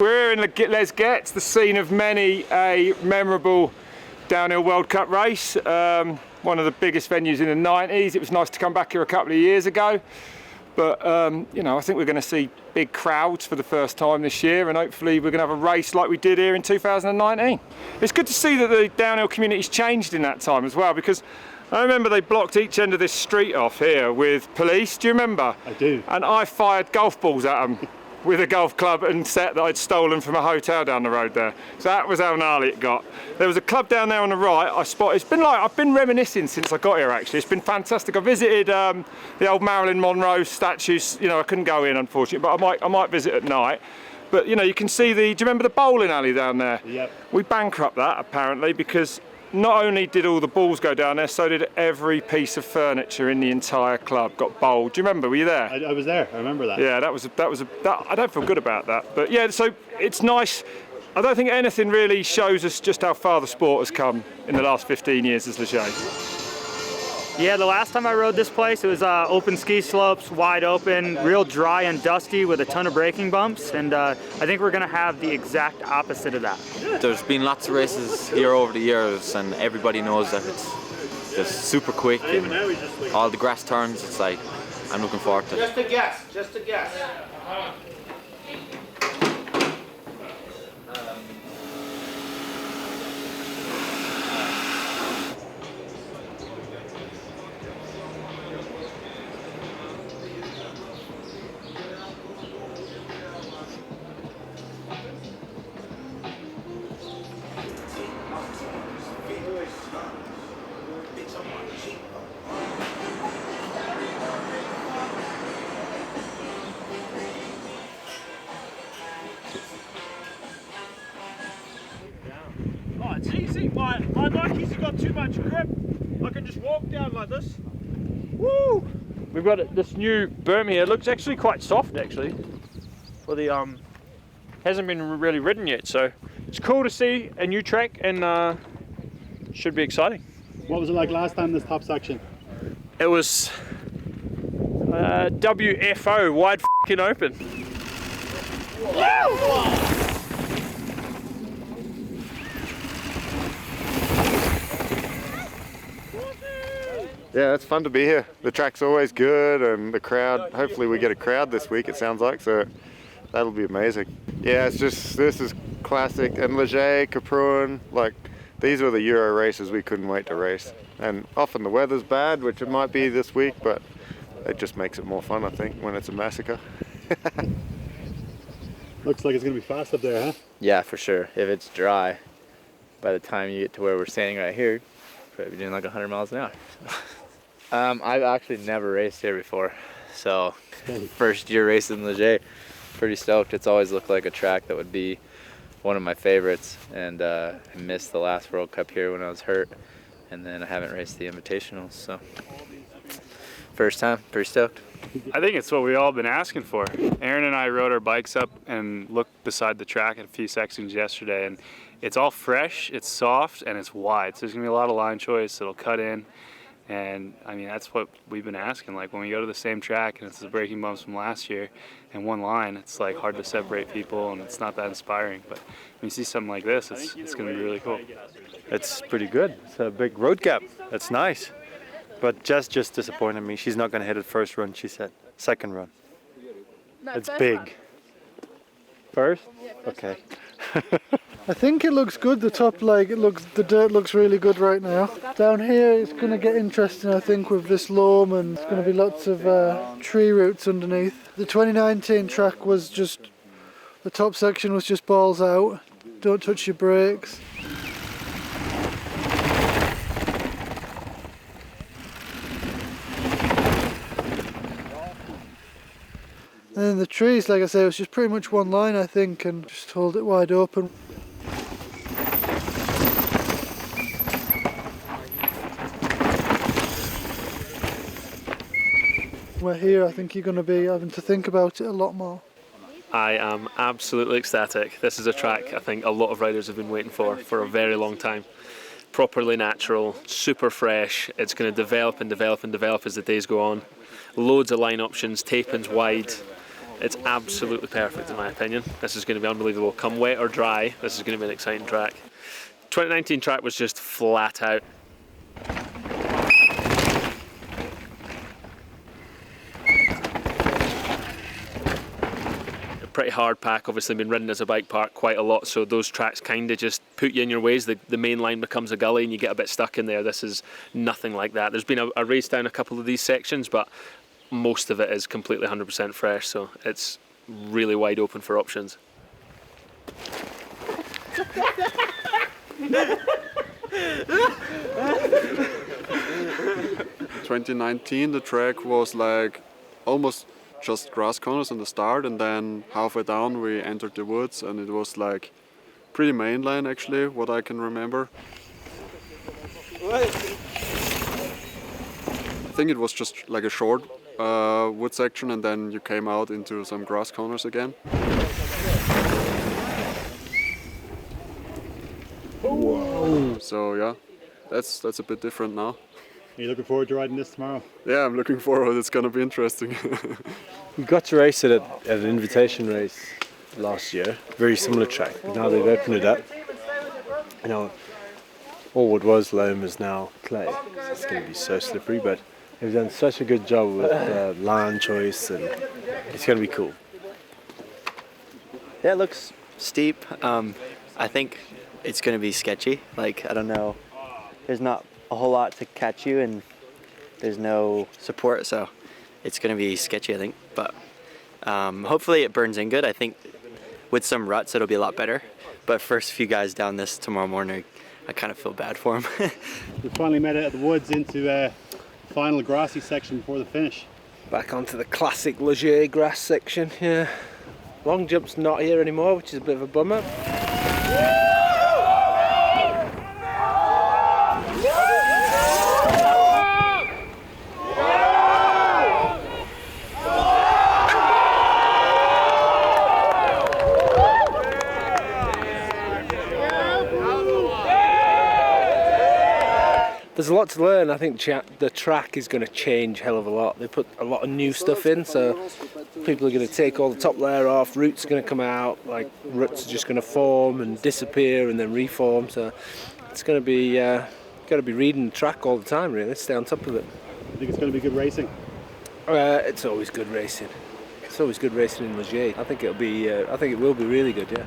We're in Les Gets, the scene of many a memorable downhill World Cup race. One of the biggest venues in the 90s. It was nice to come back here a couple of years ago. But, you know, I think we're going to see big crowds for the first time this year, and hopefully we're going to have a race like we did here in 2019. It's good to see that the downhill community's changed in that time as well, because I remember they blocked each end of this street off here with police. Do you remember? I do. And I fired golf balls at them with a golf club and set that I'd stolen from a hotel down the road there. So that was how gnarly it got. There was a club down there on the right I spotted. It's been like, I've been reminiscing since I got here actually. It's been fantastic. I visited the old Marilyn Monroe statues. You know, I couldn't go in unfortunately, but I might visit at night. But you know, you can see do you remember the bowling alley down there? Yep. We bankrupt that apparently because not only did all the balls go down there, so did every piece of furniture in the entire club got bowled. Do you remember? Were you there? I was there. I remember that. Yeah, that I don't feel good about that. But yeah, so it's nice. I don't think anything really shows us just how far the sport has come in the last 15 years as Leger. Yeah, the last time I rode this place, it was open ski slopes, wide open, real dry and dusty with a ton of braking bumps, and I think we're going to have the exact opposite of that. There's been lots of races here over the years, and everybody knows that it's just super quick and all the grass turns. It's like, I'm looking forward to it. Just a guess, just a guess. It's easy. My Nikes have got too much grip. I can just walk down like this. Woo! We've got this new berm here. It looks actually quite soft actually. For the hasn't been really ridden yet, so it's cool to see a new track and should be exciting. What was it like last time, this top section? It was WFO, wide f***ing open. Woo! Yeah, it's fun to be here. The track's always good and the crowd, hopefully we get a crowd this week it sounds like, so that'll be amazing. Yeah, it's just, this is classic. And Leger, Caprone, like these were the Euro races we couldn't wait to race. And often the weather's bad, which it might be this week, but it just makes it more fun I think when it's a massacre. Looks like it's going to be fast up there, huh? Yeah, for sure. If it's dry, by the time you get to where we're standing right here, probably doing like 100 miles an hour. I've actually never raced here before, so first year racing Leger, pretty stoked. It's always looked like a track that would be one of my favorites, and I missed the last World Cup here when I was hurt, and then I haven't raced the Invitationals, so first time, pretty stoked. I think it's what we've all been asking for. Aaron and I rode our bikes up and looked beside the track at a few sections yesterday, and it's all fresh, it's soft, and it's wide, so there's going to be a lot of line choice that'll cut in. And I mean, that's what we've been asking. Like when we go to the same track and it's the braking bumps from last year and one line, it's like hard to separate people and it's not that inspiring. But when you see something like this, it's going to be really cool. It's pretty good. It's a big road gap. That's nice. But Jess just disappointed me. She's not going to hit it first run, she said. Second run. It's big. First? Okay. I think it looks good. The top, like the dirt looks really good right now. Down here it's going to get interesting I think with this loam, and there's going to be lots of tree roots underneath. The 2019 track was just, the top section was just balls out. Don't touch your brakes. And then the trees, like I say, it was just pretty much one line I think, and just hold it wide open. We're here, I think you're going to be having to think about it a lot more. I am absolutely ecstatic. This is a track I think a lot of riders have been waiting for a very long time. Properly natural, super fresh. It's going to develop and develop and develop as the days go on. Loads of line options, tape-ins wide. It's absolutely perfect in my opinion. This is going to be unbelievable. Come wet or dry, this is going to be an exciting track. 2019 track was just flat out. Pretty hard pack, obviously been ridden as a bike park quite a lot, so those tracks kind of just put you in your ways. The main line becomes a gully and you get a bit stuck in there. This is nothing like that. There's been a race down a couple of these sections, but most of it is completely 100% fresh, so it's really wide open for options. 2019 the track was like almost just grass corners in the start, and then halfway down we entered the woods, and it was like pretty mainline actually, what I can remember. I think it was just like a short wood section, and then you came out into some grass corners again. Whoa. So yeah, that's a bit different now. Are you looking forward to riding this tomorrow? Yeah, I'm looking forward. It's gonna be interesting. We got to race it at an invitation race last year, very similar track, but now they've opened it up. You know, all what was loam is now clay. So it's going to be so slippery, but they've done such a good job with line choice, and it's going to be cool. Yeah, it looks steep. I think it's going to be sketchy. Like, I don't know, there's not a whole lot to catch you, and there's no support, so it's going to be sketchy, I think. But hopefully it burns in good. I think with some ruts it'll be a lot better. But first few guys down this tomorrow morning, I kind of feel bad for them. We finally made it out of the woods into final grassy section before the finish. Back onto the classic Leger grass section here. Long jump's not here anymore, which is a bit of a bummer. There's a lot to learn. I think the track is going to change a hell of a lot. They put a lot of new stuff in, so people are going to take all the top layer off, roots are going to come out, like roots are just going to form and disappear and then reform, so it's going to be got to be reading the track all the time, really, stay on top of it. I think it's going to be good racing. It's always good racing. It's always good racing in Leger. I think it will be really good, yeah.